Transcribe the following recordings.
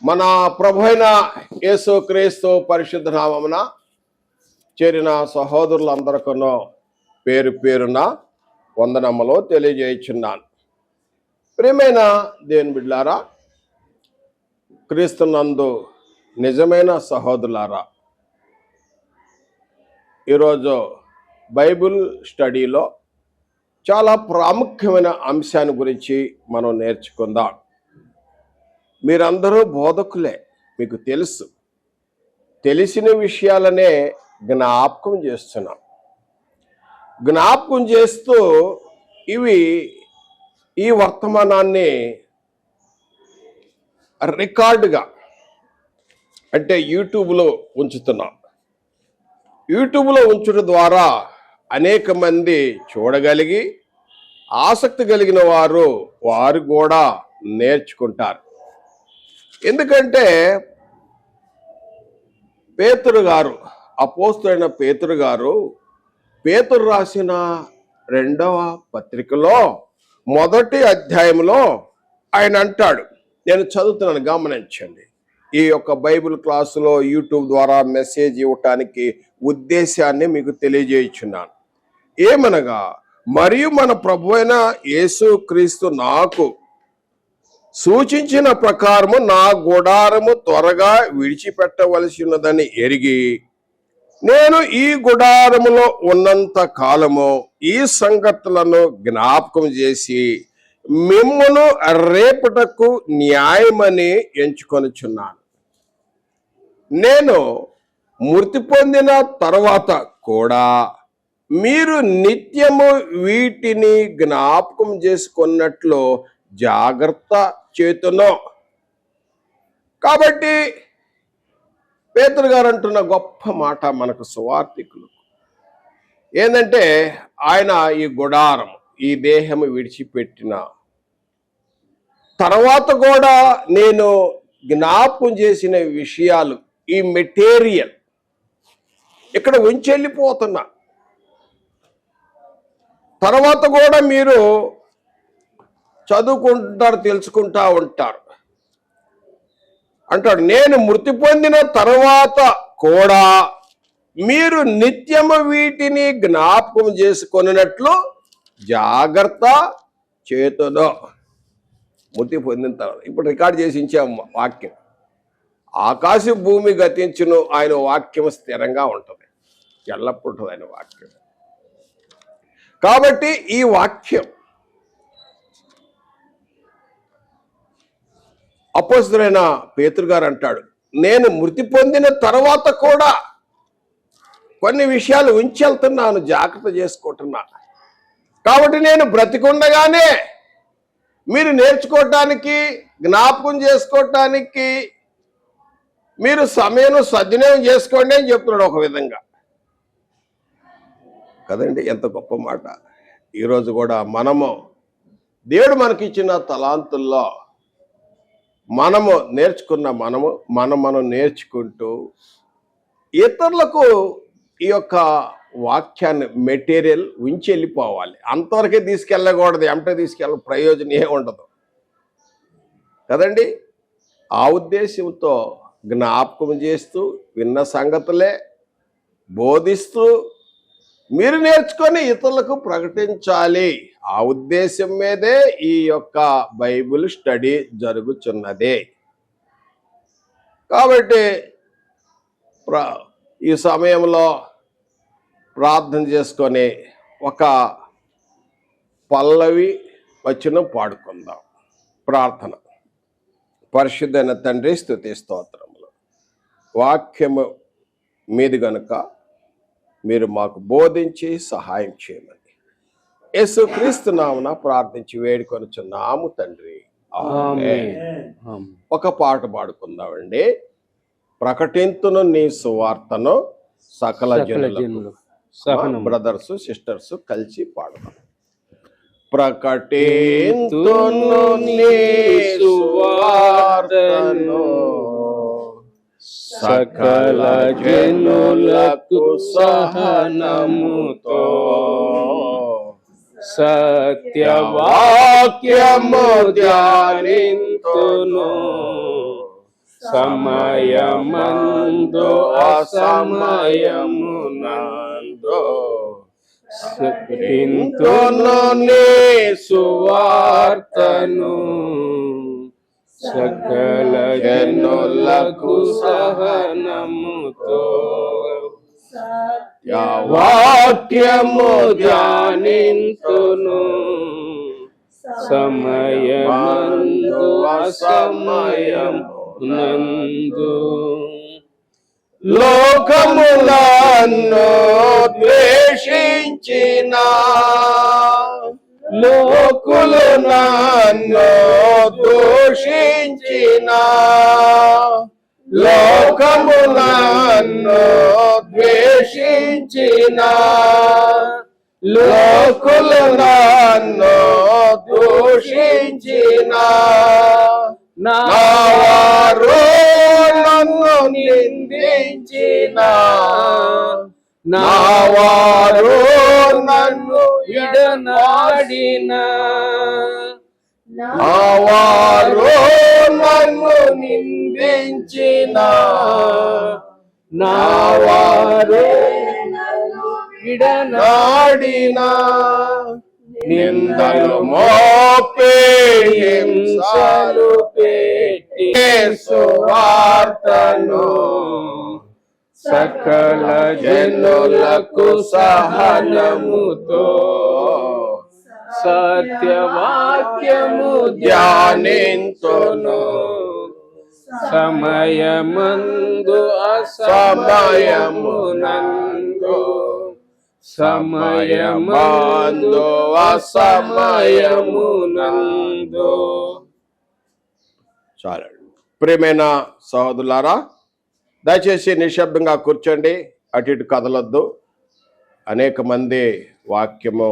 మన ప్రభు అయిన యేసుక్రీస్తు పరిశుద్ధ నామమున చేరిన సహోదరులందరికీ పేరు పేరున వందనములు తెలియజేయుచున్నాను. ప్రియమైన దేవుని బిడ్డలారా, క్రీస్తునందు నిజమైన సహోదరులారా, ఈరోజు బైబిల్ స్టడీలో చాలా ప్రాముఖ్యమైన అంశాన్ని గురించి మనం నేర్చుకుందాం. మీరందరూ బోధకులే, మీకు తెలుసు. తెలిసిన విషయాలనే జ్ఞాపకం చేస్తున్నాం. జ్ఞాపకం చేస్తూ ఈ వర్తమానాన్ని రికార్డుగా అంటే యూట్యూబ్లో ఉంచుతున్నాం. యూట్యూబ్లో ఉంచడం ద్వారా అనేక మంది చూడగలిగి ఆసక్తి కలిగిన వారు కూడా నేర్చుకుంటారు. ఎందుకంటే పేతురు గారు, అపోస్తలుడైన పేతురు గారు, పేతురు రాసిన 2వ పత్రికలో 1వ అధ్యాయంలో ఆయన అంటాడు, నేను చదువుతున్నాను, గమనించండి. ఈ యొక్క బైబిల్ క్లాసులో యూట్యూబ్ ద్వారా మెసేజ్ ఇవ్వటానికి ఉద్దేశాన్ని మీకు తెలియజేయుచున్నాను. ఏమనగా, మరియు మన ప్రభువైన యేసుక్రీస్తు నాకు సూచించిన ప్రకారము నా గుడారము త్వరగా విడిచిపెట్టవలసి ఉన్నదని ఎరిగి, నేను ఈ గుడారములో ఉన్నంత కాలము ఈ సంగతులను జ్ఞాపకం చేసి మిమ్మును రేపటకు న్యాయమని ఎంచుకొనుచున్నాను. నేను మృతి పొందిన తర్వాత కూడా మీరు నిత్యము వీటిని జ్ఞాపకం చేసుకున్నట్లు జాగ్రత్త చేతును. కాబట్టి పేతురు గారు అంటున్న గొప్ప మాట మనకు సువార్థికులు ఏంటంటే, ఆయన ఈ గుడారం, ఈ దేహం విడిచిపెట్టిన తర్వాత కూడా నేను జ్ఞాపకం చేసిన విషయాలు, ఈ మెటీరియల్ ఇక్కడ ఉంచి వెళ్ళిపోతున్నా. తర్వాత కూడా మీరు చదువుకుంటారు, తెలుసుకుంటా ఉంటారు అంటాడు. నేను మృతి పొందిన తర్వాత కూడా మీరు నిత్యము వీటిని జ్ఞాపకం చేసుకొనినట్లు జాగ్రత్త చేతును. మృతి పొందిన తర్వాత, ఇప్పుడు రికార్డ్ చేసి ఇచ్చాము వాక్యం. ఆకాశ భూమి గతించును, ఆయన వాక్యం స్థిరంగా ఉంటుంది, ఎల్లప్పుడూ ఉంటుంది ఆయన వాక్యం. కాబట్టి ఈ వాక్యం అపోస్తలుడైన పేతురు గారు అంటాడు, నేను మృతి పొందిన తర్వాత కూడా కొన్ని విషయాలు ఉంచెళ్తున్నాను, జాగ్రత్త చేసుకుంటున్నా. కాబట్టి నేను బ్రతికుండగానే మీరు నేర్చుకోవటానికి, జ్ఞాపకం చేసుకోవటానికి మీరు సమయం సద్వినియోగం చేసుకోండి అని చెప్తున్నాడు ఒక విధంగా కదండి. ఎంత గొప్ప మాట. ఈరోజు కూడా దేవుడు మనకిచ్చిన తలాంతుల్లో మనము నేర్చుకున్న మనం నేర్చుకుంటూ ఇతరులకు ఈ యొక్క వాక్యాన్ని, మెటీరియల్ ఉంచి వెళ్ళిపోవాలి. అంతవరకే తీసుకెళ్ళకూడదు, ఎంటే తీసుకెళ్ళ ప్రయోజనం ఏ ఉండదు కదండి. ఆ ఉద్దేశంతో జ్ఞాపకం చేస్తూ, విన్న సంగతులే బోధిస్తూ మీరు నేర్చుకొని ఇతరులకు ప్రకటించాలి. ఆ ఉద్దేశం మీదే ఈ యొక్క బైబిల్ స్టడీ జరుగుతున్నది. కాబట్టి ఈ సమయంలో ప్రార్థన చేసుకొని ఒక పల్లవి వచనం పాడుకుందాం. ప్రార్థన. పరిశుద్ధైన తండ్రి, స్తుతి స్తోత్రములు. వాక్యము మీది గనుక మీరు మాకు బోధించి సహాయం చేయమని యేసుక్రీస్తు నామమున ప్రార్థించి వేడుకొనుచున్నాము తండ్రి, ఆమేన్. ఒక పాట పాడుకుందామండి. ప్రకటింతును నీ సువార్తను సకల జనులకు. బ్రదర్స్ సిస్టర్స్ కలిసి పాడదాం. ప్రకటింతును నీ సువార్తను సకల జనులకు సహనముతో, సత్యవాక్యము ధ్యానింతును సమయమందు అసమయమునందు వింతును నీ సువార్తను సకల జనులకు సహనముతో వాక్యము ధ్యానింతును సమయమందు అసమయమునందు లోకములను ద్వేషించిన లోకులు నన్ను దూషించిన లోకములను ద్వేషించిన లోకులు నన్ను దూషించిన నా వారు నన్ను నిందించిన నా వారు నన్ను విడనాడిన నా వారు నన్ను నిందించిన నా వారు విడనాడిన నిందలు మోపే హింసలు పెట్టి సువార్తను సకల జనులకు సహనముతో సత్యవాక్యము ధ్యానింతును సమయమందు అసమయమునందు సమయమందు అసమయమునందు. చాలండి. ప్రియమైన సహోదరులారా, దయచేసి నిశ్శబ్దంగా కూర్చోండి, అటు ఇటు కదలొద్దు. అనేక మంది వాక్యము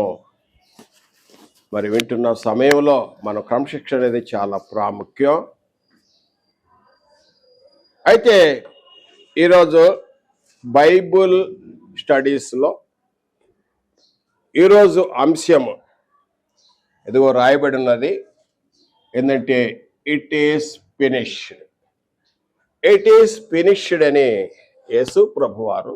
మరి వింటున్న సమయంలో మన క్రమశిక్షణ అనేది చాలా ప్రాముఖ్యం. అయితే ఈరోజు బైబుల్ స్టడీస్లో ఈరోజు అంశము ఎదుగో రాయబడి ఉన్నది. ఏంటంటే it is finished. It is finished అని యేసు ప్రభువారు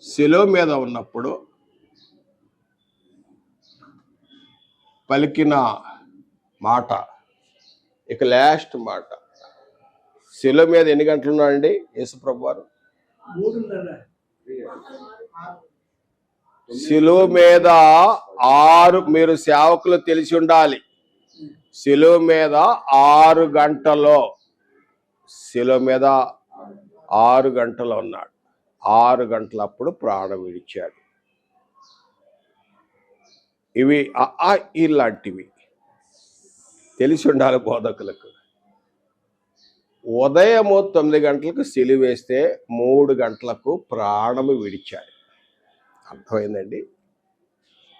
శిలువ మీద ఉన్నప్పుడు పలికిన మాట, ఇక లాస్ట్ మాట. శిలువ మీద ఎన్ని గంటలు ఉన్నాడండి యేసు ప్రభువారు? శిలువ మీద 6, మీరు సేవకులు తెలిసి ఉండాలి, శిలువ మీద 6 గంటలు, శిలువ మీద 6 గంటలు ఉన్నాడు. 6 గంటలప్పుడు ప్రాణం విడిచాడు. ఇవి ఇలాంటివి తెలిసి ఉండాలి బోధకులకు. ఉదయము 9 గంటలకు సిలువ వేస్తే 3 గంటలకు ప్రాణము విడిచాడు. అర్థమైందండి?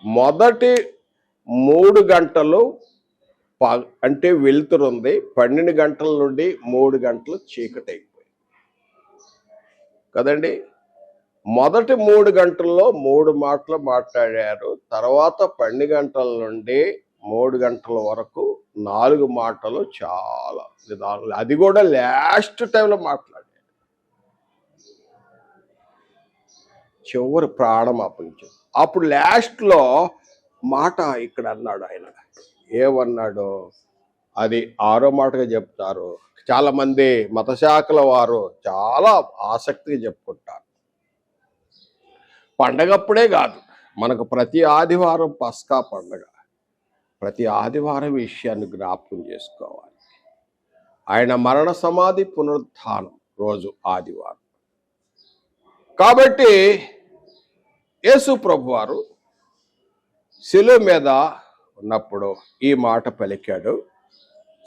మొదటి 3 గంటలు అంటే వెలుతురుంది, 12 గంటల నుండి 3 గంటలు చీకటి అయిపోయింది కదండి. మొదటి 3 గంటల్లో 3 మాటలు మాట్లాడారు. తర్వాత 12 గంటల నుండి 3 గంటల వరకు 4 మాటలు చాలా నిదానం, అది కూడా లాస్ట్ టైంలో మాట్లాడాడు. చివరి ప్రాణం అప్పగించాడు. అప్పుడు లాస్ట్లో మాట ఇక్కడ అన్నాడు ఆయన. ఏమన్నాడు అది 6వ మాటగా చెప్తారు. చాలా మంది మతశాఖల వారు చాలా ఆసక్తిగా చెప్పుకుంటారు. పండగప్పుడే కాదు, మనకు ప్రతి ఆదివారం పస్కా పండగ. ప్రతి ఆదివారం విషయాన్ని జ్ఞాపకం చేసుకోవాలి. ఆయన మరణ సమాధి పునరుత్థానం రోజు ఆదివారం. కాబట్టి యేసు ప్రభువారు శిలువ మీద ఉన్నప్పుడు ఈ మాట పలికాడు,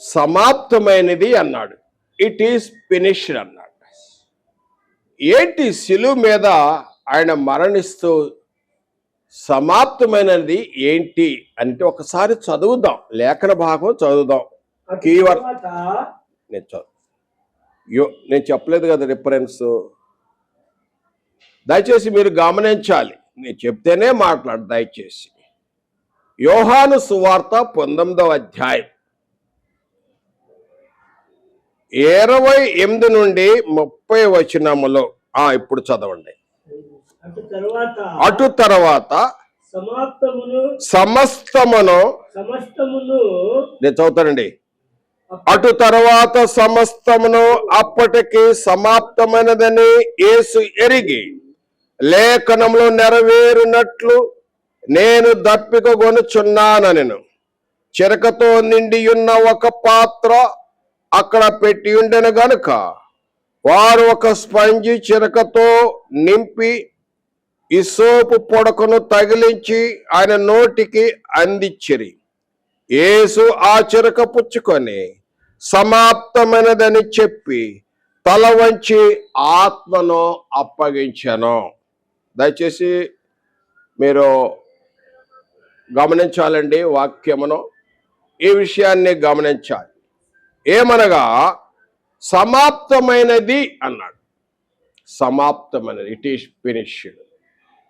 సమాప్తమైనది అన్నాడు. ఇట్ ఈస్ ఫినిష్డ్ అన్నాడు. ఏంటి శిలువ మీద ఆయన మరణిస్తూ సమాప్తమైనది ఏంటి అంటే ఒకసారి చదువుదాం, లేఖన భాగం చదువుదాం. కీవర్డ్ నేను చెప్పలేదు కదా రిఫరెన్స్, దయచేసి మీరు గమనించాలి. నేను చెప్తేనే మాట్లాడు దయచేసి. యోహాను సువార్త 19వ అధ్యాయం 28 నుండి 30 వచనములో ఇప్పుడు చదవండి. అటు తర్వాత సమస్తమును నేను చదువుతానండి. అటు తర్వాత సమస్తమును అప్పటికి సమాప్తమైనదని యేసు ఎరిగి లేఖనములో నెరవేరినట్లు నేను దప్పిక కొనుచున్నానెను. చిరకతో నిండి ఉన్న ఒక పాత్ర అక్కడ పెట్టి ఉండెను గనుక వారు ఒక స్పంజి చిరకతో నింపి ఇసోపు పొడకను తగిలించి ఆయన నోటికి అందించిరి. యేసు ఆ చిరక పుచ్చుకొని సమాప్తమైనదని చెప్పి తల వంచి ఆత్మను అప్పగించెను. దయచేసి మీరు గమనించాలండి, వాక్యమును ఈ విషయాన్ని గమనించాలి. ఏమనగా సమాప్తమైనది అన్నాడు. సమాప్తమైనది, ఇట్ ఈస్ ఫినిష్డ్.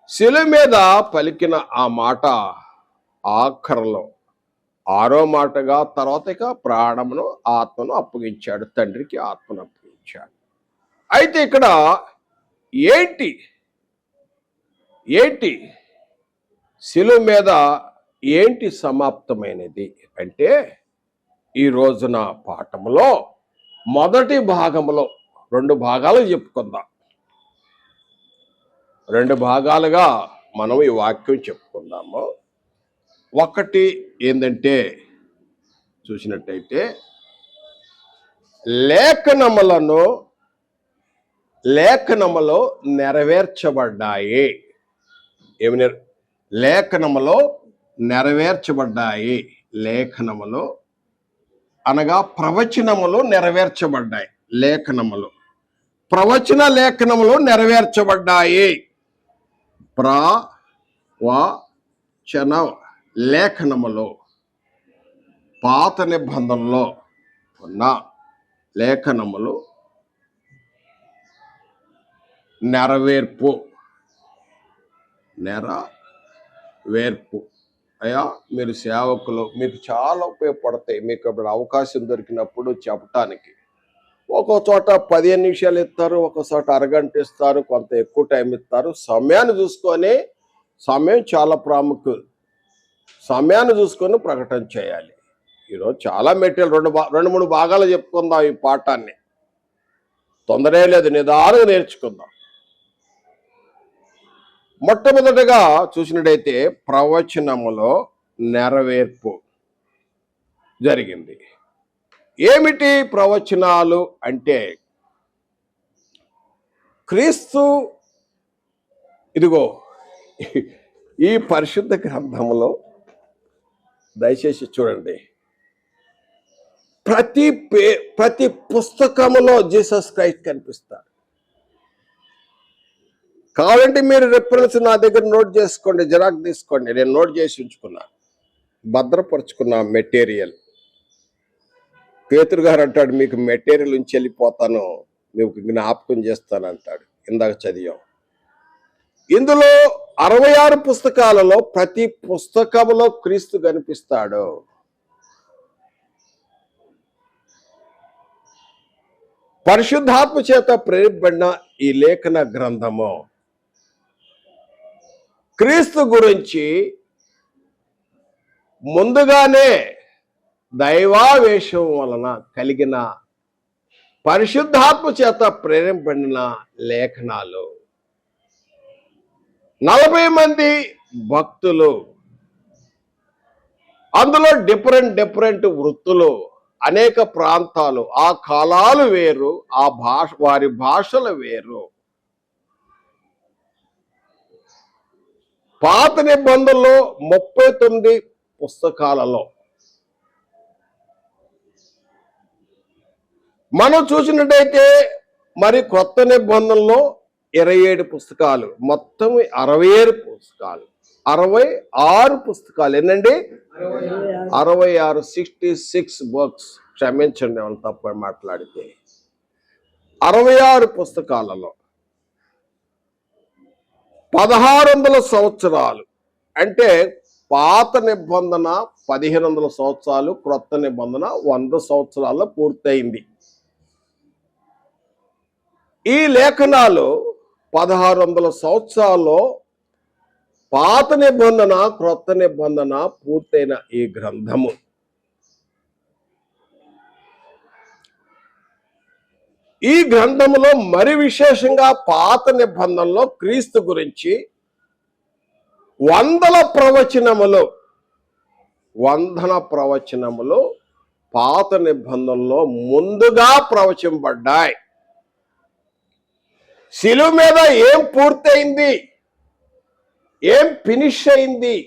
శిలువ మీద పలికిన ఆ మాట ఆఖరులో 6వ మాటగా తర్వాత ఇక ప్రాణమును ఆత్మను అప్పగించాడు, తండ్రికి ఆత్మను అప్పగించాడు. అయితే ఇక్కడ ఏంటి శిలువ మీద ఏంటి సమాప్తమైనది అంటే, ఈ రోజున పాఠములో మొదటి భాగంలో 2 భాగాలు చెప్పుకుందాం. 2 భాగాలుగా మనం ఈ వాక్యం చెప్పుకుందాము. ఒకటి ఏంటంటే చూసినట్టయితే లేఖనములో నెరవేర్చబడ్డాయి. లేఖనములో నెరవేర్చబడ్డాయి. లేఖనములో అనగా ప్రవచనములు నెరవేర్చబడ్డాయి. లేఖనములు నెరవేర్చబడ్డాయి. ప్రవచన లేఖనములో పాత నిబంధనలో ఉన్న లేఖనములు నెరవేర్పు. అయ్యా మీరు సేవకులు, మీకు చాలా ఉపయోగపడతాయి. మీకు ఇప్పుడు అవకాశం దొరికినప్పుడు చెప్పటానికి. ఒక్కో చోట 15 నిమిషాలు ఇస్తారు, ఒక్కో చోట అరగంట ఇస్తారు, కొంత ఎక్కువ టైం ఇస్తారు. సమయాన్ని చూసుకొని, సమయం చాలా ప్రాముఖ్యం. సమయాన్ని చూసుకొని ప్రకటన చేయాలి. ఈరోజు చాలా మెటీరియల్ 2-3 భాగాలు చెప్పుకుందాం ఈ పాఠాన్ని. తొందరే లేదు, నిదానంగా నేర్చుకుందాం. మొట్టమొదటిగా చూసినట్టయితే ప్రవచనములో నెరవేర్పు జరిగింది. ఏమిటి ప్రవచనాలు అంటే, క్రీస్తు ఇదిగో ఈ పరిశుద్ధ గ్రంథంలో దయచేసి చూడండి, ప్రతి పుస్తకములో జీసస్ క్రైస్ట్ కనిపిస్తాడు. కావాలంటే మీరు రెఫరెన్స్ నా దగ్గర నోట్ చేసుకోండి, జిరాక్స్ తీసుకోండి. నేను నోట్ చేసి ఉంచుకున్నా, భద్రపరుచుకున్న మెటీరియల్. పేతురు గారు అంటాడు, మీకు మెటీరియల్ ఉంచి వెళ్ళిపోతాను, మీకు జ్ఞాపకం చేస్తాను అంటాడు. ఇందాక చదివాం. ఇందులో 66 పుస్తకాలలో ప్రతి పుస్తకంలో క్రీస్తు కనిపిస్తాడు. పరిశుద్ధాత్మ చేత ప్రేరేపబడిన ఈ లేఖన గ్రంథము క్రీస్తు గురించి ముందుగానే దైవావేశం వలన కలిగిన పరిశుద్ధాత్మ చేత ప్రేరేపబడిన లేఖనాలు. 40 మంది భక్తులు, అందులో డిఫరెంట్ వృత్తులు, అనేక ప్రాంతాలు, ఆ కాలాలు వేరు, ఆ వారి భాషలు వేరు. పాత నిబంధనలో 39 పుస్తకాలలో మనం చూసినట్టయితే మరి కొత్త నిబంధనలో 27 పుస్తకాలు, మొత్తం 67 పుస్తకాలు, 66 పుస్తకాలు. ఏంటండి 66, 66 బుక్స్. క్షమించండి వాళ్ళు తప్ప మాట్లాడితే. 66 పుస్తకాలలో 1600 సంవత్సరాలు అంటే పాత నిబంధన 1500 సంవత్సరాలు, క్రొత్త నిబంధన 100 సంవత్సరాల్లో పూర్తయింది. ఈ లేఖనాలు 1600 సంవత్సరాల్లో పాత నిబంధన, క్రొత్త నిబంధన పూర్తయిన ఈ గ్రంథము ఈ గ్రంథములో మరి విశేషంగా పాత నిబంధనలో క్రీస్తు గురించి వందల ప్రవచనములు పాత నిబంధనలో ముందుగా ప్రవచింపబడ్డాయి. శిలువ మీద ఏం పూర్తయింది, ఏం ఫినిష్ అయింది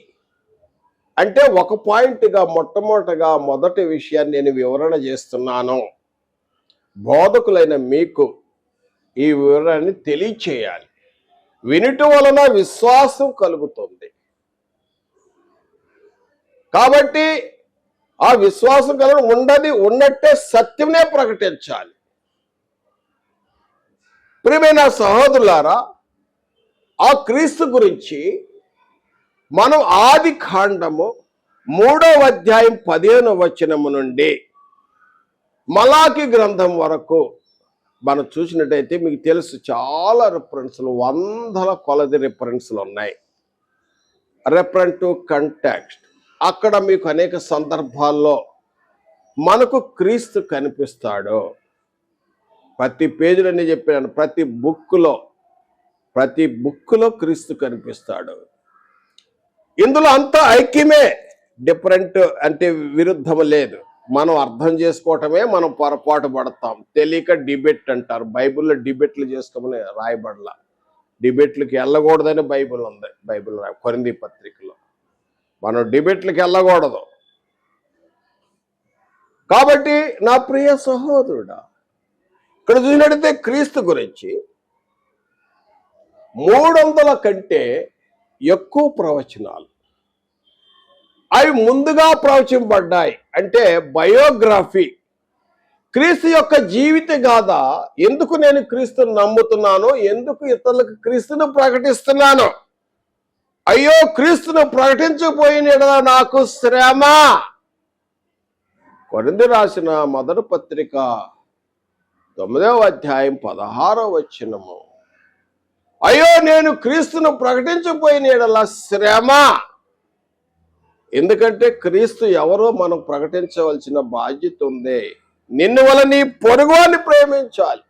అంటే ఒక పాయింట్గా మొదటి విషయాన్ని నేను వివరణ చేస్తున్నాను. బోధకులైన మీకు ఈ వివరాన్ని తెలియచేయాలి. వినుట వలన విశ్వాసం కలుగుతుంది. కాబట్టి ఆ విశ్వాసం ఉన్నట్టే సత్యమే ప్రకటించాలి. ప్రియమైన సహోదరులారా, ఆ క్రీస్తు గురించి మనం ఆది కాండము 3వ అధ్యాయం 15వ వచనము నుండి మలాకి గ్రంథం వరకు మనం చూసినట్టయితే మీకు తెలుసు, చాలా రిఫరెన్స్లు, వందల కొలది రిఫరెన్స్లు ఉన్నాయి. Reference to context. అక్కడ మీకు అనేక సందర్భాల్లో మనకు క్రీస్తు కనిపిస్తాడు. ప్రతి పేజీలన్నీ చెప్పాను, ప్రతి బుక్లో క్రీస్తు కనిపిస్తాడు. ఇందులో అంతా ఐక్యమే, డిఫరెంట్ అంటే విరుద్ధం లేదు. మనం అర్థం చేసుకోవటమే మనం పొరపాటు పడతాం. తెలియక డిబేట్ అంటారు. బైబిల్లో డిబేట్లు చేసుకోమని రాయబడలా. డిబేట్లకి వెళ్ళకూడదని బైబిల్ ఉంది. కొరింథీ పత్రికలో మనం డిబేట్లకి వెళ్ళకూడదు. కాబట్టి నా ప్రియ సహోదరుడా, ఇక్కడ చూసినట్టయితే క్రీస్తు గురించి 300 కంటే ఎక్కువ ప్రవచనాలు అవి ముందుగా ప్రవచింపబడ్డాయి. అంటే బయోగ్రఫీ, క్రీస్తు యొక్క జీవిత గాథ. ఎందుకు నేను క్రీస్తుని నమ్ముతున్నాను, ఎందుకు ఇతరులకు క్రీస్తును ప్రకటిస్తున్నాను, అయ్యో క్రీస్తును ప్రకటించకపోయిన నాకు శ్రమ. కొరింథీ రాసిన మొదటి పత్రిక 9వ అధ్యాయం 16వ వచనము, అయ్యో నేను క్రీస్తును ప్రకటించకపోయిన శ్రమ. ఎందుకంటే క్రీస్తు ఎవరో మనం ప్రకటించవలసిన బాధ్యత ఉంది. నిన్ను వల్ల నీ పొరుగువాన్ని ప్రేమించాలి.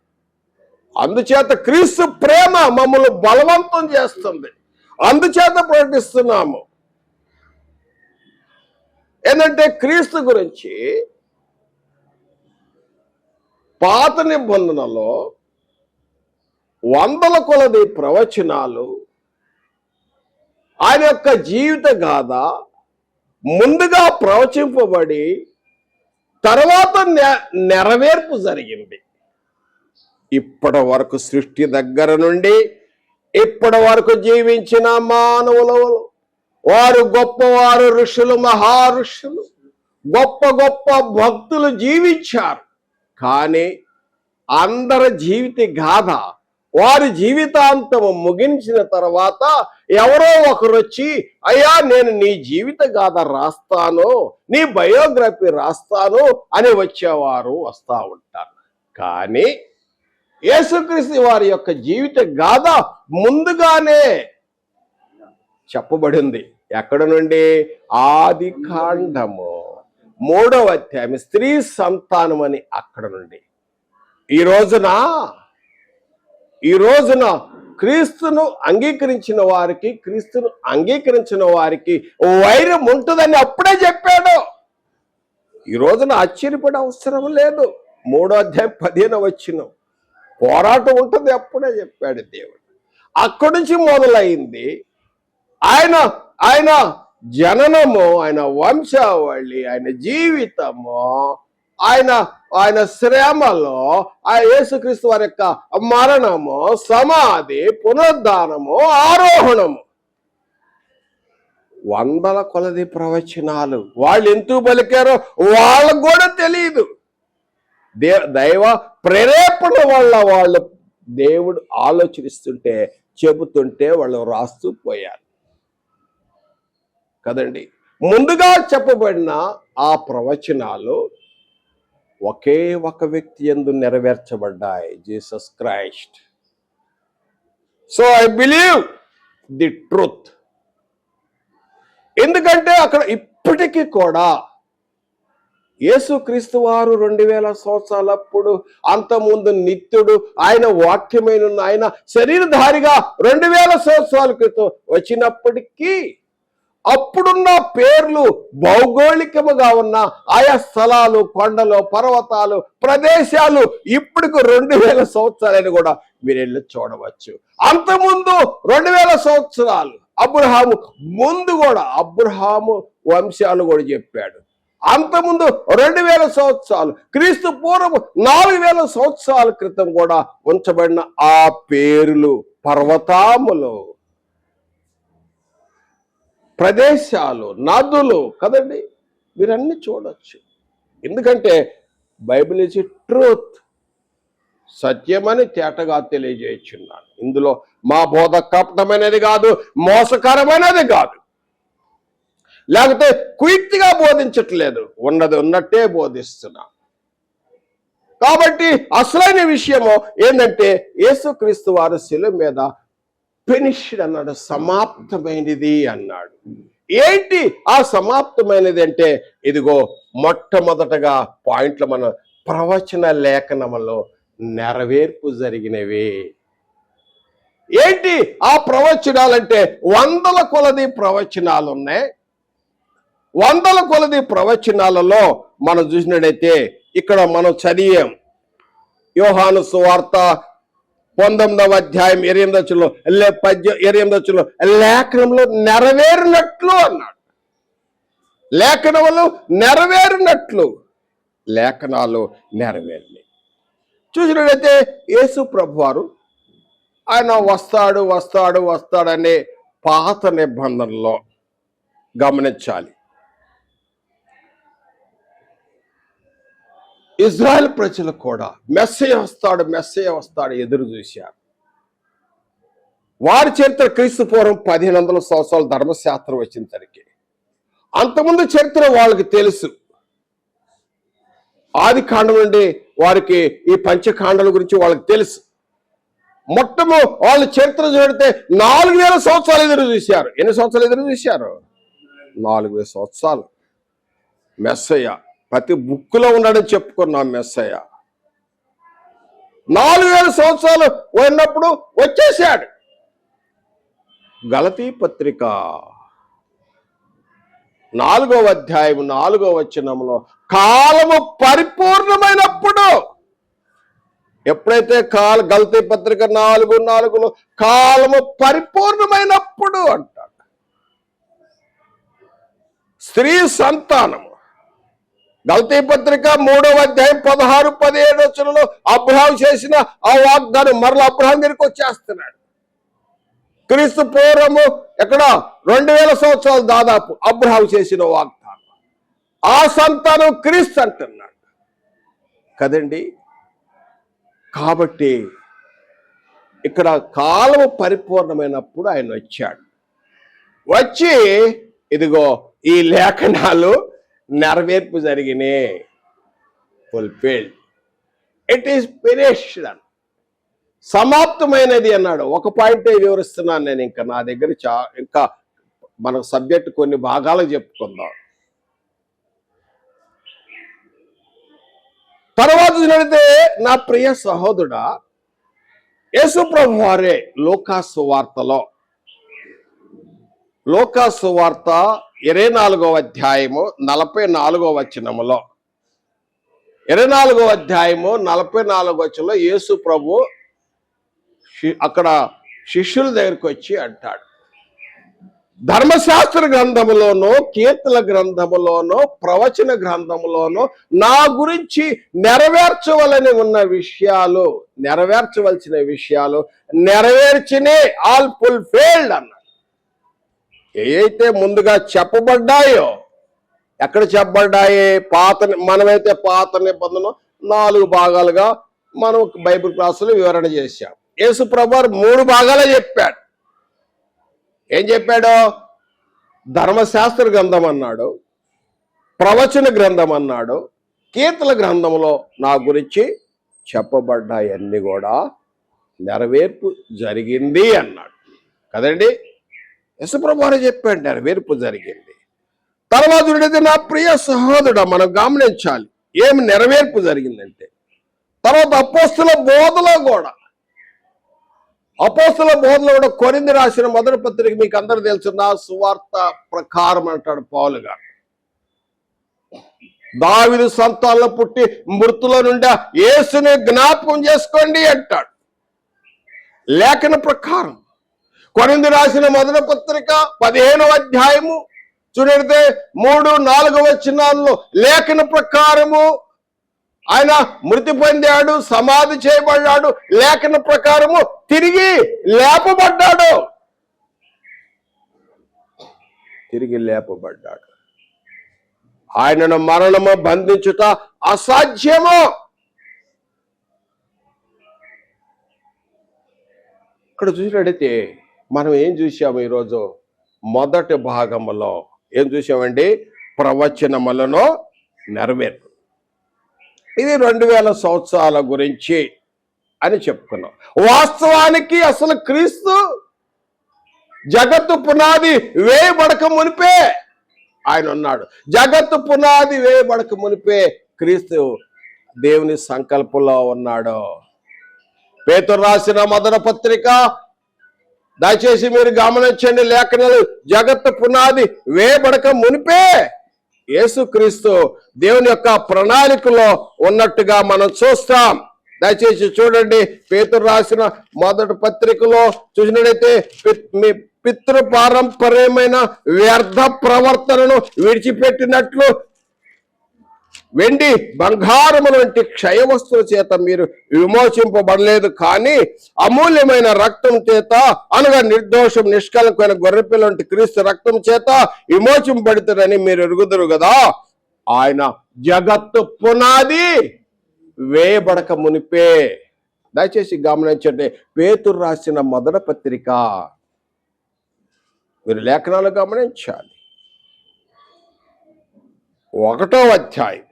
అందుచేత క్రీస్తు ప్రేమ మమ్మల్ని బలవంతం చేస్తుంది. అందుచేత ప్రకటిస్తున్నాము. ఏంటంటే క్రీస్తు గురించి పాత నిబంధనలో వందల కొలది ప్రవచనాలు, ఆయన యొక్క జీవిత గాథ ముందుగా ప్రవచింపబడి తర్వాత నెరవేర్పు జరిగింది. ఇప్పటి వరకు సృష్టి దగ్గర నుండి ఇప్పటి వరకు జీవించిన మానవులు వారు గొప్పవారు, ఋషులు, మహారుషులు, గొప్ప గొప్ప భక్తులు జీవించారు. కానీ అందరి జీవిత గాథ వారి జీవితాంతము ముగించిన తర్వాత ఎవరో ఒకరు వచ్చి, అయ్యా నేను నీ జీవిత గాథ రాస్తాను, నీ బయోగ్రఫీ రాస్తాను అని వచ్చేవారు వస్తూ ఉంటారు. కానీ యేసుక్రీస్తు వారి యొక్క జీవిత గాథ ముందుగానే చెప్పబడింది. ఎక్కడ నుండి? ఆది కాండము 3వ అధ్యాయం, స్త్రీ సంతానం అని అక్కడ నుండి. ఈ రోజున క్రీస్తును అంగీకరించిన వారికి వైరం ఉంటుందని అప్పుడే చెప్పాడు. ఈ రోజున ఆశ్చర్యపడే అవసరం లేదు. 3వ అధ్యాయం 15వ వచనం, పోరాటం ఉంటుంది అప్పుడే చెప్పాడు దేవుడు. అక్కడి నుంచి మొదలైంది ఆయన జననము, ఆయన వంశావళి, ఆయన జీవితము, ఆయన శ్రమలో ఆ యేసుక్రీస్తు వారి యొక్క మరణము, సమాధి, పునరుద్ధానము, ఆరోహణము, వందల కొలది ప్రవచనాలు. వాళ్ళు ఎందుకు పలికారో వాళ్ళకు కూడా తెలియదు. దైవ ప్రేరేపణ వల్ల వాళ్ళు దేవుడు ఆలోచిస్తుంటే చెబుతుంటే వాళ్ళు రాస్తూ పోయారు కదండి. ముందుగా చెప్పబడిన ఆ ప్రవచనాలు ఒకే ఒక వ్యక్తి యందు నెరవేర్చబడ్డాయి, Jesus Christ. So I believe the truth. ఎందుకంటే అక్కడ ఇప్పటికీ కూడా యేసుక్రీస్తు వారు 2000 సంవత్సరాలప్పుడు అంతకుముందు నిత్యుడు, ఆయన వాక్యమైన ఆయన శరీరధారిగా 2000 సంవత్సరాల క్రితం వచ్చినప్పటికీ అప్పుడున్న పేర్లు భౌగోళికముగా ఉన్న ఆయా స్థలాలు, కొండలు, పర్వతాలు, ప్రదేశాలు ఇప్పటికి 2000 సంవత్సరాలని కూడా మీరు వెళ్ళి చూడవచ్చు. అంతకుముందు 2000 సంవత్సరాలు అబ్రహాము ముందు కూడా అబ్రహాము వంశాలు కూడా చెప్పాడు. అంతకుముందు 2000 సంవత్సరాలు క్రీస్తు పూర్వం 4000 సంవత్సరాల క్రితం కూడా ఉంచబడిన ఆ పేర్లు, పర్వతాములు, ప్రదేశాలు, నదులు కదండి, మీరన్నీ చూడొచ్చు. ఎందుకంటే బైబిల్ ఇస్ ట్రూత్, సత్యమని తేటగా తెలియజేయుచున్నాను. ఇందులో మా బోధ కపటమైనది కాదు, మోసకరమైనది కాదు, లేకపోతే కుయుక్తిగా బోధించట్లేదు, ఉన్నది ఉన్నట్టే బోధిస్తున్నా. కాబట్టి అసలైన విషయము ఏంటంటే యేసుక్రీస్తు వారు శిలువ మీద ఫినిష్డ్ అన్నాడు, సమాప్తమైనది అన్నాడు. ఏంటి ఆ సమాప్తమైనది అంటే, ఇదిగో మొట్టమొదటగా పాయింట్లు మన ప్రవచన లేఖనములో నెరవేర్పు జరిగినవి. ఏంటి ఆ ప్రవచనాలంటే 100ల కొలది ప్రవచనాలు ఉన్నాయి. 100ల కొలది ప్రవచనాలలో మనం చూసినట్టయితే ఇక్కడ మనం చదివాం యోహాను సువార్త 19వ అధ్యాయం 28 లేఖనంలో నెరవేరినట్లు అన్నాడు. లేఖనములు నెరవేరినట్లు లేఖనాలు నెరవేరినాయి. చూసినట్లయితే యేసు ప్రభువారు ఆయన వస్తాడనే పాత నిబంధనలో గమనించాలి. ఇజ్రాయెల్ ప్రజలు కూడా మెస్సయ్య వస్తాడు ఎదురు చూశారు. వారి చరిత్ర క్రీస్తు పూర్వం 1500 సంవత్సరాల ధర్మశాస్త్రం వచ్చేసరికి అంతకుముందు చరిత్ర వాళ్ళకి తెలుసు. ఆది కాండం నుండి వారికి ఈ పంచకాండాల గురించి వాళ్ళకి తెలుసు. వాళ్ళ చరిత్ర చూడితే 4000 సంవత్సరాలు ఎదురు చూశారు. ఎన్ని సంవత్సరాలు ఎదురు చూశారు? 4000 సంవత్సరాలు. మెస్సయ్య ప్రతి బుక్కులో ఉన్నాడని చెప్పుకున్నాం. మెస్సయ్య 4000 సంవత్సరాలు ఉన్నప్పుడు వచ్చేసాడు. గలతీ పత్రిక 4వ అధ్యాయం 4వ వచనంలో కాలము పరిపూర్ణమైనప్పుడు, ఎప్పుడైతే గలతీ పత్రిక 4:4లో కాలము పరిపూర్ణమైనప్పుడు అంటాడు. స్త్రీ సంతానము గలతీ పత్రిక 3వ అధ్యాయం 16-17 వచనంలో అబ్రహాము చేసిన ఆ వాగ్దానం మరలా అబ్రహాము దగ్గరికి వచ్చేస్తున్నాడు. క్రీస్తు పూర్వము ఎక్కడ 2000 సంవత్సరాలు దాదాపు అబ్రహాము చేసిన వాగ్దానం, ఆ సంతానం క్రీస్తు అంటున్నాడు కదండి. కాబట్టి ఇక్కడ కాలము పరిపూర్ణమైనప్పుడు ఆయన వచ్చాడు. వచ్చి ఇదిగో ఈ లేఖనాలు నెరవేర్పు జరిగినాయి. ఫుల్ఫిల్డ్, ఇట్ ఈస్ ఫినిష్డ్, సమాప్తమైనది అన్నాడు. ఒక పాయింటే వివరిస్తున్నాను నేను. ఇంకా నా దగ్గర ఇంకా మన సబ్జెక్ట్ కొన్ని భాగాలు చెప్పుకుందాం. తర్వాత చూసినట్లయితే నా ప్రియ సహోదరుడా, యేసు ప్రభు వారే లూకాసు వార్త 24వ అధ్యాయము 44వ వచనములో 24వ అధ్యాయము 44వ వచనంలో యేసు ప్రభు అక్కడ శిష్యుల దగ్గరికి వచ్చి అంటాడు, ధర్మశాస్త్ర గ్రంథములోనో, కీర్తన గ్రంథములోనో, ప్రవచన గ్రంథములోనో నా గురించి నెరవేర్చవలసిన విషయాలు నెరవేర్చినే, ఆల్ ఫుల్ఫిల్డ్ అన్నాడు. ఏవైతే ముందుగా చెప్పబడ్డాయో, ఎక్కడ చెప్పబడ్డాయి? మనమైతే పాత నిబంధన 4 భాగాలుగా మనం బైబిల్ క్లాసులో వివరణ చేశాం. యేసు ప్రభువారు 3 భాగాలు చెప్పాడు. ఏం చెప్పాడు? ధర్మశాస్త్ర గ్రంథం అన్నాడు, ప్రవచన గ్రంథం అన్నాడు, కీర్తన గ్రంథంలో నా గురించి చెప్పబడ్డాయన్నీ కూడా నెరవేర్పు జరిగింది అన్నాడు కదండి. యేసుప్రభువారు చెప్పాడు నెరవేర్పు జరిగింది. తర్వాత నా ప్రియ సహోదరుడా, మనం గమనించాలి ఏమి నెరవేర్పు జరిగిందంటే, తర్వాత అపోస్తుల బోధలో కూడా కొరింథీ రాసిన మొదటి పత్రిక మీకు అందరూ తెలుసు, నా సువార్త ప్రకారం అంటాడు పౌలు గారు. దావీదు సంతానంలో పుట్టి మృతుల నుండి యేసుని జ్ఞాపకం చేసుకోండి అంటాడు లేఖన ప్రకారం. కొరింథీ రాసిన మొదటి పత్రిక 15వ అధ్యాయము చూడండి 3-4 వచనాల్లో లేఖన ప్రకారము ఆయన మృతి పొందాడు, సమాధి చేయబడ్డాడు, లేఖన ప్రకారము తిరిగి లేపబడ్డాడు. ఆయనను మరణము బంధించుట అసాధ్యము. ఇక్కడ చూసినట్టయితే మనం ఏం చూసాము ఈరోజు? మొదటి భాగంలో ఏం చూసామండి? ప్రవచనములను నెరవేర్పు. ఇది 2000 సంవత్సరాల గురించి అని చెప్పుకున్నాం. వాస్తవానికి అసలు క్రీస్తు జగత్తు పునాది వేయబడక మునిపే ఆయన ఉన్నాడు. జగత్తు పునాది వేయబడక మునిపే క్రీస్తు దేవుని సంకల్పంలో ఉన్నాడు. పేతురు రాసిన మొదటి పత్రిక దయచేసి మీరు గమనించండి, లేఖనాలు జగత్తు పునాది వేయబడక మునిపే యేసుక్రీస్తు దేవుని యొక్క ప్రణాళికలో ఉన్నట్టుగా మనం చూస్తాం. దయచేసి చూడండి, పేతురు రాసిన మొదటి పత్రికలో చూసినట్లయితే మీ పితృపారంపర్యమైన వ్యర్థ ప్రవర్తనను విడిచిపెట్టినట్లు వెండి బంగారముల వంటి క్షయ వస్తువుల చేత మీరు విమోచింపబడలేదు, కానీ అమూల్యమైన రక్తం చేత అనగా నిర్దోషం నిష్కలంకమైన గొర్రెపిల్ల వంటి క్రీస్తు రక్తం చేత విమోచింపబడుతారని మీరు ఎరుగుదురు కదా. ఆయన జగత్తు పునాది వేయబడక మునిపే. దయచేసి గమనించండి, పేతురు రాసిన మొదటి పత్రిక మీరు లేఖనాలు గమనించాలి. 1వ అధ్యాయం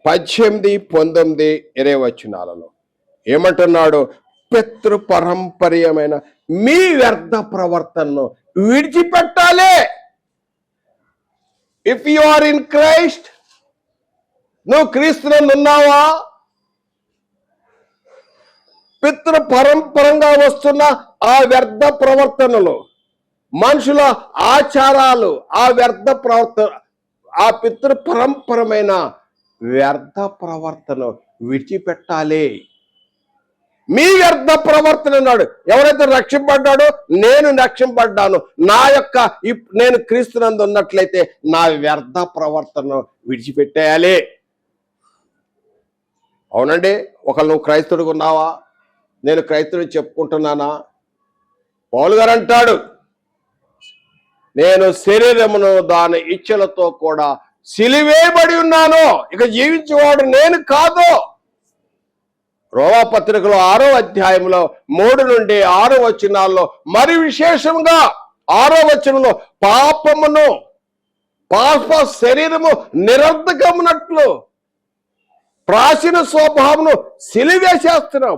18, 19, 20 వచనాలలో ఏమంటున్నాడు? పితృపరంపర్యమైన మీ వ్యర్థ ప్రవర్తనను విడిచిపెట్టాలి. If you are in Christ, నువ్వు క్రీస్తునందు ఉన్నావా? పితృపరంపరంగా వస్తున్న ఆ వ్యర్థ ప్రవర్తనలు, మనుషుల ఆచారాలు, ఆ వ్యర్థ ప్రవర్తన, ఆ పితృపరంపరమైన వ్యర్థ ప్రవర్తన విడిచిపెట్టాలి. మీ వ్యర్థ ప్రవర్తన అన్నాడు. ఎవరైతే రక్షింపడ్డాడో, నేను రక్షింపడ్డాను, నేను క్రీస్తునందు ఉన్నట్లయితే నా వ్యర్థ ప్రవర్తన విడిచిపెట్టేయాలి. అవునండి, ఒకళ్ళు నువ్వు క్రైస్తవుడిగా ఉన్నావా? నేను క్రైస్తవుడు చెప్పుకుంటున్నానా? పౌలు గారు అంటాడు, నేను శరీరమును దాని ఇచ్చలతో కూడా సిలివేయబడి ఉన్నాను, ఇక జీవించేవాడు నేను కాదు. రోమా పత్రికలో 6వ అధ్యాయంలో 3 నుండి 6 వచనాల్లో మరి విశేషంగా 6వ వచనంలో పాప శరీరము నిరర్ధకమునట్లు ప్రాచీన స్వభావమును సిలివేసేస్తున్నాం.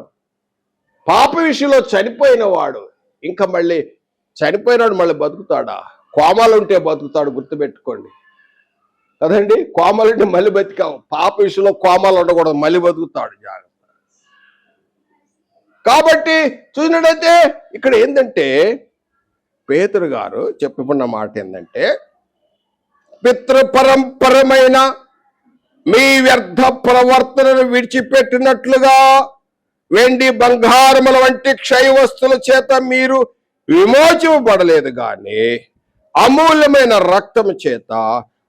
పాప విషయంలో చనిపోయిన వాడు ఇంకా మళ్ళీ చనిపోయినాడు మళ్ళీ బతుకుతాడా? కోమాలు ఉంటే బతుకుతాడు, గుర్తుపెట్టుకోండి కదండి. కోమాలు ఉంటే మళ్ళీ బతికాం. పాప విషయంలో కోమాలు ఉండకూడదు, మళ్ళీ బతుకుతాడు, జాగ్రత్త. కాబట్టి చూసినట్టయితే ఇక్కడ ఏంటంటే పేతురు గారు చెప్పుకున్న మాట ఏంటంటే, పితృపరంపరమైన మీ వ్యర్థ ప్రవర్తనను విడిచిపెట్టినట్లుగా వెండి బంగారముల వంటి క్షయ వస్తువుల చేత మీరు విమోచింపబడలేదు, కానీ అమూల్యమైన రక్తము చేత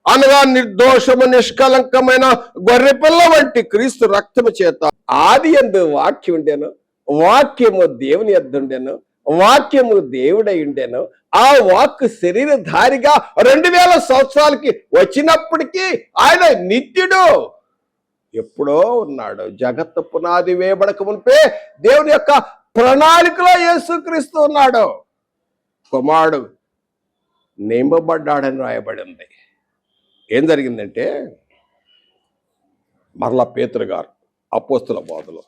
అనగా నిర్దోషము నిష్కలంకమైన గొర్రెపిల్ల వంటి క్రీస్తు రక్తము చేత. ఆది యందు వాక్యం ఉండెను, వాక్యము దేవుని యొద్ద ఉండెను, వాక్యము దేవుడై ఉండెను, ఆ వాక్కు శరీరధారిగా 2000 సంవత్సరాలకి వచ్చినప్పటికీ ఆయన నిత్యుడు, ఎప్పుడో ఉన్నాడు. జగత్తు పునాది వేయబడక మునిపే దేవుని యొక్క ప్రణాళికలో యేసుక్రీస్తు ఉన్నాడు. కుమారుడు నింపబడ్డాడని రాయబడింది. ఏం జరిగిందంటే మరలా పేతురు గారు అపోస్తుల బోధలో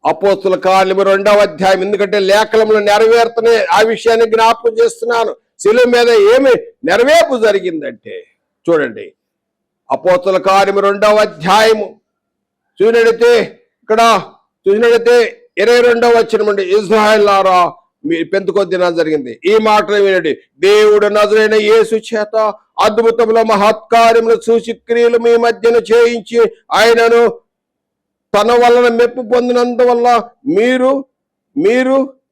అపోస్తుల కార్యము 2వ అధ్యాయం, ఎందుకంటే లేఖనంలో నెరవేరుతున్నాయి, ఆ విషయాన్ని జ్ఞాపకం చేస్తున్నాను. శిలువ మీద ఏమి నెరవేర్పు జరిగిందంటే చూడండి, అపోస్తుల కార్యము 2వ అధ్యాయము చూసినట్లయితే ఇక్కడ చూసినట్లయితే 22వ వచనం నుండి, ఇశ్రాయేలులారా మీ పెంతెకొస్తు దినం జరిగింది, ఈ మాటలు వినండి. దేవుడు నజరైన యేసు చేత అద్భుతముల మహత్కార్యములు సూచక్రియలు మీ మధ్యన చేయించి ఆయనను తన వలన మెప్పు పొందినందువల్ల మీరు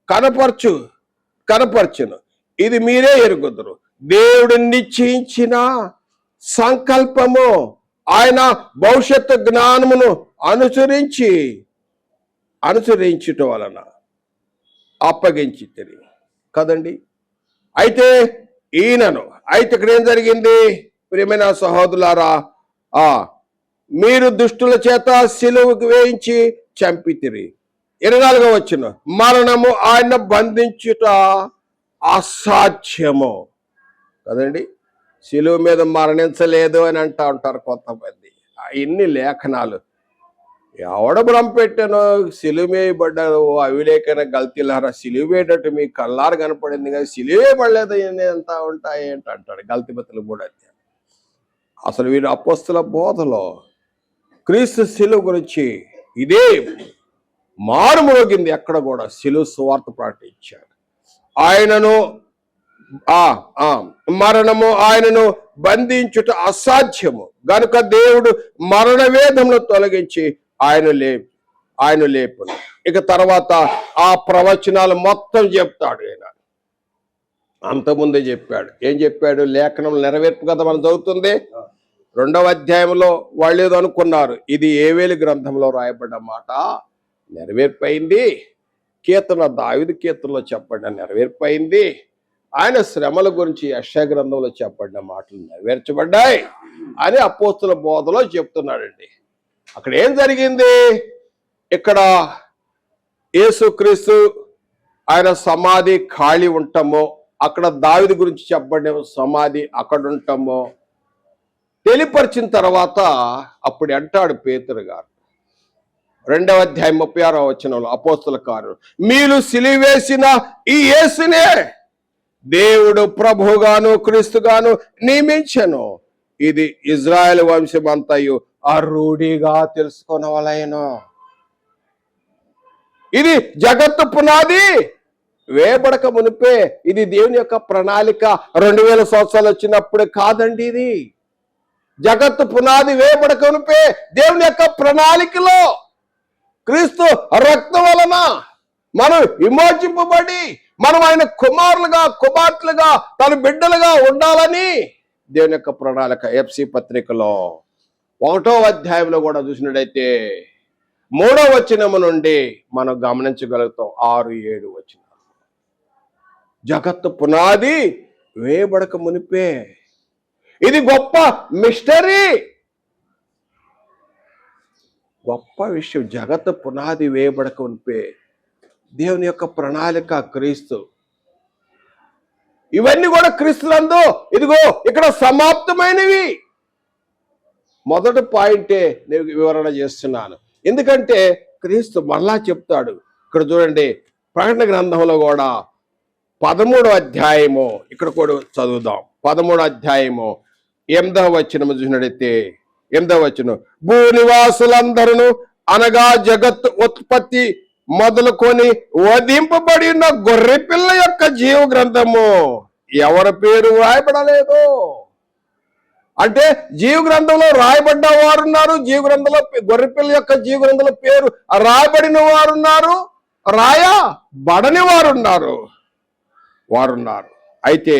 కనపరచును. ఇది మీరే ఎరుగుదురు. దేవుడు నిశ్చయించిన సంకల్పము ఆయన భవిష్యత్తు జ్ఞానమును అనుసరించుట వలన అప్పగించి కదండి. అయితే ఇక్కడ ఏం జరిగింది ప్రియమైన సహోదరులారా, మీరు దుష్టుల చేత సిలువకు వేయించి చంపితిరి. 24వ వచనం, మరణము ఆయన బంధించుట అసాధ్యము. కదండి, సిలువ మీద మరణించలేదు అని అంటా ఉంటారు కొంతమంది. ఇన్ని లేఖనాలు ఎవడ భ్రమ పెట్టానో, సిలువేయబడ్డారు అవిలేకైన గల్తీలారా, సిలువేటట్టు మీ కళ్ళారు కనపడింది కానీ సిలువేయబడలేదు అంతా ఉంటాయి ఏంటి అంటాడు గల్తీపతులు కూడా. అసలు వీరు అపోస్తుల బోధలో క్రీస్తు సిలువ గురించి ఇదే మారుమోగింది. ఎక్కడ కూడా సిలువ సువార్త ప్రకటించాడు. మరణము ఆయనను బంధించుట అసాధ్యము గనుక దేవుడు మరణ వేదమును తొలగించి ఆయన లేపును. ఇక తర్వాత ఆ ప్రవచనాలు మొత్తం చెప్తాడు. ఆయన అంతకుముందే చెప్పాడు. ఏం చెప్పాడు? లేఖనం నెరవేర్పు కదా మనం చదువుతుంది. 2వ అధ్యాయంలో వాళ్ళు ఏదో అనుకున్నారు, ఇది ఏవేలు గ్రంథంలో రాయబడ్డ మాట నెరవేర్పయింది. దావీదు కీర్తనలో చెప్పబడిన నెరవేర్పయింది. ఆయన శ్రమల గురించి యెషయా గ్రంథంలో చెప్పబడిన మాటలు నెరవేర్చబడ్డాయి అని అపోస్తుల బోధలో చెప్తున్నాడండి. అక్కడ ఏం జరిగింది? ఇక్కడ యేసుక్రీస్తు ఆయన సమాధి ఖాళీ ఉంటామో, అక్కడ దావీదు గురించి చెప్పబడిన సమాధి అక్కడ ఉంటామో తెలియపరిచిన తర్వాత అప్పుడు అంటాడు పేతురు గారు 2వ అధ్యాయం 36వ వచనంలో, అపోస్తుల కార్యం, మీరు సిలువేసిన ఈ యేసునే దేవుడు ప్రభుగాను క్రీస్తుగాను నియమించెను. ఇది ఇజ్రాయెల్ వంశమంతయు రూఢిగా తెలుసుకొనవలెను. ఇది జగత్తు పునాది వేయబడక మునిపే, ఇది దేవుని యొక్క ప్రణాళిక. 2000 సంవత్సరాలు వచ్చినప్పుడు కాదండి, ఇది జగత్తు పునాది వేయబడక మునిపే దేవుని యొక్క ప్రణాళికలో క్రీస్తు రక్తం వలన మనం విమోచింపబడి మనం ఆయన కుమారులుగా కుమార్తెలుగా తన బిడ్డలుగా ఉండాలని దేవుని యొక్క ప్రణాళిక. ఎఫ్సి పత్రికలో 1వ అధ్యాయంలో కూడా చూసినట్టయితే 3వ వచనము నుండి మనం గమనించగలుగుతాం. 6-7 వచనాలు. జగత్తు పునాది వేయబడక మునిపే, ఇది గొప్ప మిస్టరీ, గొప్ప విషయం. జగత్తు పునాది వేయబడక మునిపే దేవుని యొక్క ప్రణాళిక క్రీస్తు. ఇవన్నీ కూడా క్రీస్తులందు ఇదిగో ఇక్కడ సమాప్తమైనవి. మొదటి పాయింటే నేను వివరణ చేస్తున్నాను, ఎందుకంటే క్రీస్తు మళ్ళా చెప్తాడు. ఇక్కడ చూడండి, ప్రకటన గ్రంథంలో కూడా 13వ అధ్యాయము ఇక్కడ కూడా చదువుదాం. 13వ అధ్యాయము 8వ వచనం చూసినట్టయితే 8వ వచనం, భూనివాసులందరూ అనగా జగత్ ఉత్పత్తి మొదలుకొని వధింపబడి ఉన్న గొర్రె పిల్ల యొక్క జీవ గ్రంథము ఎవరి పేరు రాయబడలేదు. అంటే జీవ గ్రంథంలో రాయబడ్డ వారున్నారు, జీవ గ్రంథంలో గొర్రెపిల్ల యొక్క జీవ గ్రంథంలో పేరు రాయబడిన వారున్నారు, రాయబడని వారున్నారు. అయితే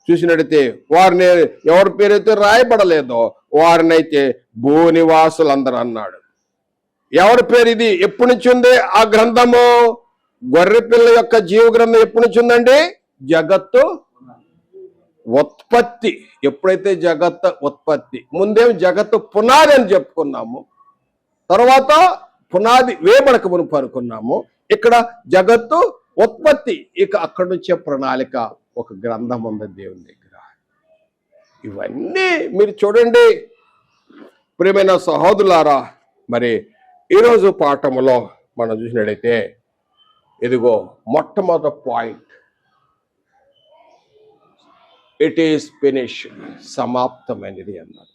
చూసినట్టయితే వారిని ఎవరి పేరైతే రాయబడలేదో వారినైతే భూనివాసులందరూ అన్నాడు. ఎవరి పేరు ఇది? ఎప్పటి నుంచి ఉంది ఆ గ్రంథము? గొర్రెపిల్ల యొక్క జీవ గ్రంథం ఎప్పటి నుంచి ఉందండి? జగత్తు ఉత్పత్తి. ఎప్పుడైతే జగత్తు ఉత్పత్తి, ముందేం జగత్తు పునాది అని చెప్పుకున్నాము, తర్వాత పునాది వేయబడక మునుపు అనుకున్నాము. ఇక్కడ జగత్తు ఉత్పత్తి, ఇక అక్కడి నుంచే ప్రణాళిక, ఒక గ్రంథం ఉంది దేవుని దగ్గర. ఇవన్నీ మీరు చూడండి ప్రియమైన సహోదరులారా. మరి ఈరోజు పాఠములో మనం చూసినట్టయితే ఇదిగో మొట్టమొదటి పాయింట్, ఇట్ ఈస్ ఫినిష్డ్, సమాప్తమైనది అన్నారు.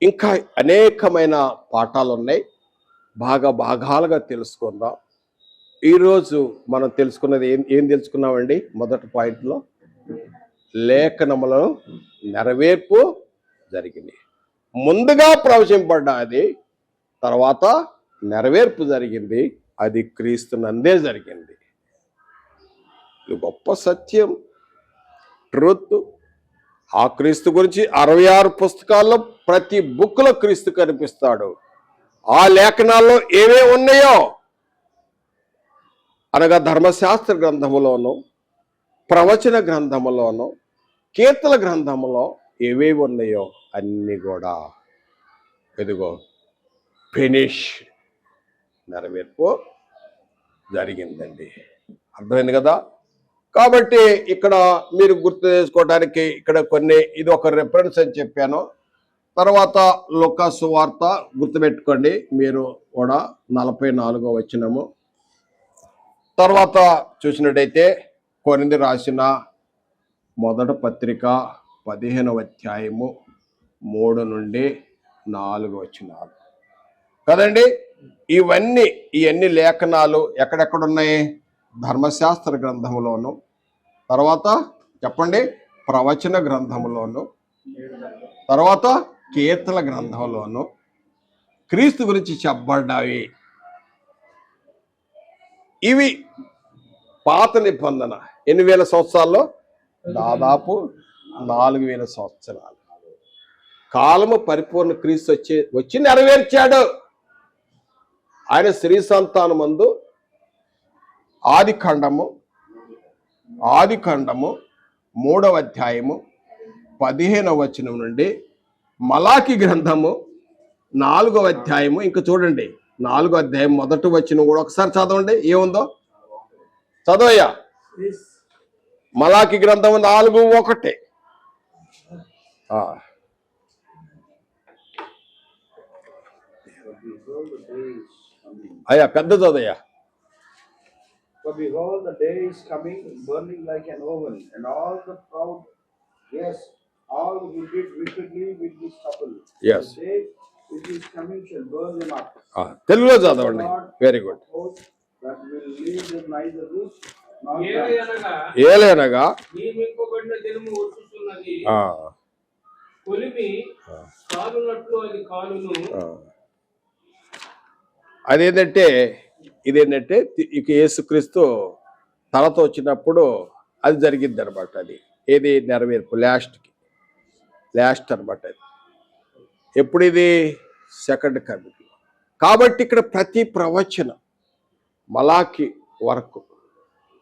ఇంకా అనేకమైన పాఠాలు ఉన్నాయి, భాగాలుగా తెలుసుకుందాం. ఈరోజు మనం తెలుసుకున్నది ఏం తెలుసుకున్నామండి? మొదటి పాయింట్లో లేఖనములను నెరవేర్పు జరిగింది. ముందుగా ప్రవచింపడ్డ అది, తర్వాత నెరవేర్పు జరిగింది, అది క్రీస్తునందే జరిగింది. ఇది గొప్ప సత్యం, ట్రూత్. ఆ క్రీస్తు గురించి 66 పుస్తకాల్లో ప్రతి బుక్లో క్రీస్తు కనిపిస్తాడు. ఆ లేఖనాల్లో ఏవే ఉన్నాయో అనగా ధర్మశాస్త్ర గ్రంథములోను, ప్రవచన గ్రంథములోను, కీర్తన గ్రంథములో ఏవేవి ఉన్నాయో అన్ని కూడా ఇదిగో ఫినిష్, నెరవేర్పు జరిగిందండి. అర్థమైంది కదా? కాబట్టి ఇక్కడ మీరు గుర్తు చేసుకోవడానికి ఇక్కడ కొన్ని, ఇది ఒక రెఫరెన్స్ అని చెప్పాను. తర్వాత లూకా సువార్త గుర్తుపెట్టుకోండి మీరు కూడా, 44వ వచనము. తర్వాత చూసినట్టయితే కొరింథీ రాసిన మొదటి పత్రిక 15వ అధ్యాయము 3 నుండి 4 వచనాలు కదండి. ఇవన్నీ లేఖనాలు ఎక్కడెక్కడున్నాయి? ధర్మశాస్త్ర గ్రంథములోను, తర్వాత చెప్పండి ప్రవచన గ్రంథములోను, తర్వాత కీర్తన గ్రంథంలోను క్రీస్తు గురించి చెప్పబడ్డాయి. ఇవి పాత నిబంధన. 8,000 సంవత్సరాల్లో దాదాపు 4,000 సంవత్సరాలు కాలము పరిపూర్ణ క్రీస్తు వచ్చి నెరవేర్చాడు. ఆయన స్త్రీ సంతానమందు ఆది ఖండము 3వ అధ్యాయము 15వ వచనం నుండి మలాకి గ్రంథము 4వ అధ్యాయము, ఇంకా చూడండి 4వ అధ్యాయం 1వ వచనం కూడా ఒకసారి చదవండి, ఏముందో చదవయ్యా. మలాకి గ్రంథము 4:1. అయ్యా పెద్ద చదవయ్యా. For behold, the day is coming, burning like an oven, and all the proud, yes, all who did wickedly will be stubble. Yes. The day which is coming shall burn them up. తెలుగులో చదవండి. Very good. That will leave them neither roof nor ఏలనగా నియమింపబడిన దినము వచ్చుచున్నది, కొలిమి కాలునట్లు అది కాలును. అదేంటంటే ఇదేంటంటే ఇక యేసుక్రీస్తు తలతో వచ్చినప్పుడు అది జరిగింది అనమాట. అది ఏది నెరవేర్పు, లాస్ట్ అనమాట. అది ఎప్పుడు? ఇది సెకండ్ కమింగ్. కాబట్టి ఇక్కడ ప్రతి ప్రవచనం మలాకి వరకు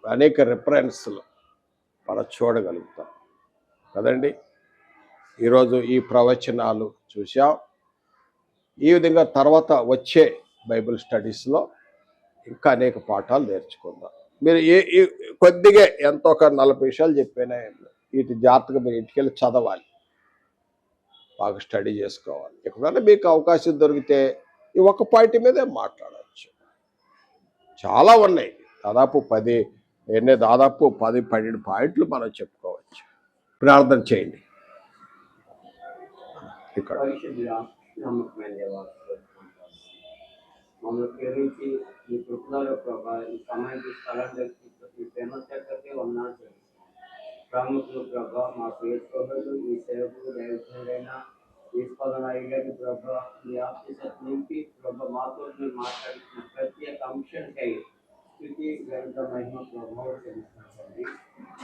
అనేక రిఫరెన్స్లు మనం చూడగలుగుతాం కదండి. ఈరోజు ఈ ప్రవచనాలు చూసాం. ఈ విధంగా తర్వాత వచ్చే బైబిల్ స్టడీస్లో ఇంకా అనేక పాఠాలు నేర్చుకుందాం. మీరు కొద్దిగా ఎంతో ఒక 40 విషయాలు చెప్పినా వీటి జాగ్రత్తగా మీరు ఇంటికెళ్ళి చదవాలి, బాగా స్టడీ చేసుకోవాలి. ఎక్కడైనా మీకు అవకాశం దొరికితే ఈ ఒక్క పాయింట్ మీదే మాట్లాడవచ్చు. చాలా ఉన్నాయి, దాదాపు 10-12 పాయింట్లు మనం చెప్పుకోవచ్చు. ప్రార్థన చేయండి. ఇక్కడ మమ్మల్ని ప్రేమించి ఈ కృపణలో ప్రభావ ఈ సమయానికి స్థలం ఈ ప్రేమ చక్కటి ఉన్నాడు. ప్రాముఖ్యులు ప్రభావ మా ప్రియసోదరులు ఈ సేవకులు దైవజనులైన ఈశ్వరనాయి గారి ప్రభావ ఈ ఆఫీసర్ నింపి ప్రభావ మాతో మాట్లాడుతున్న ప్రత్యేక అంశానికై స్థితి గంట మహిమ ప్రభావం తెలుస్తుంది.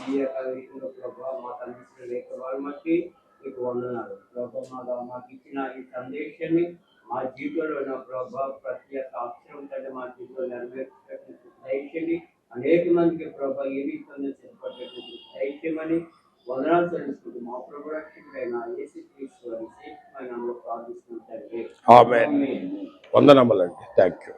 ఈ యొక్క విషయంలో ప్రభావ మాకు అందించిన లేఖ వాళ్ళు మట్టి మీకు వందనాలు ప్రభావ. మాకు ఇచ్చిన ఈ సందేశాన్ని మా జీవితంలో ఉన్న ప్రభావ ప్రత్యేక అక్షరం కంటే మా జీవితంలో నెరవేర్చేటటువంటి దయచేయండి. అనేక మందికి ప్రభావ ఏ విధంగా చెప్పేటటువంటి దయచేయమని వందనాలు తెలుసుకుంటూ మా ప్రభు రక్షకుడైన యేసుక్రీస్తు వారి శ్రేష్టమైన నామములో ప్రార్థిస్తున్నాం తండ్రి. ఆమేన్. వందనములండి. థాంక్యూ.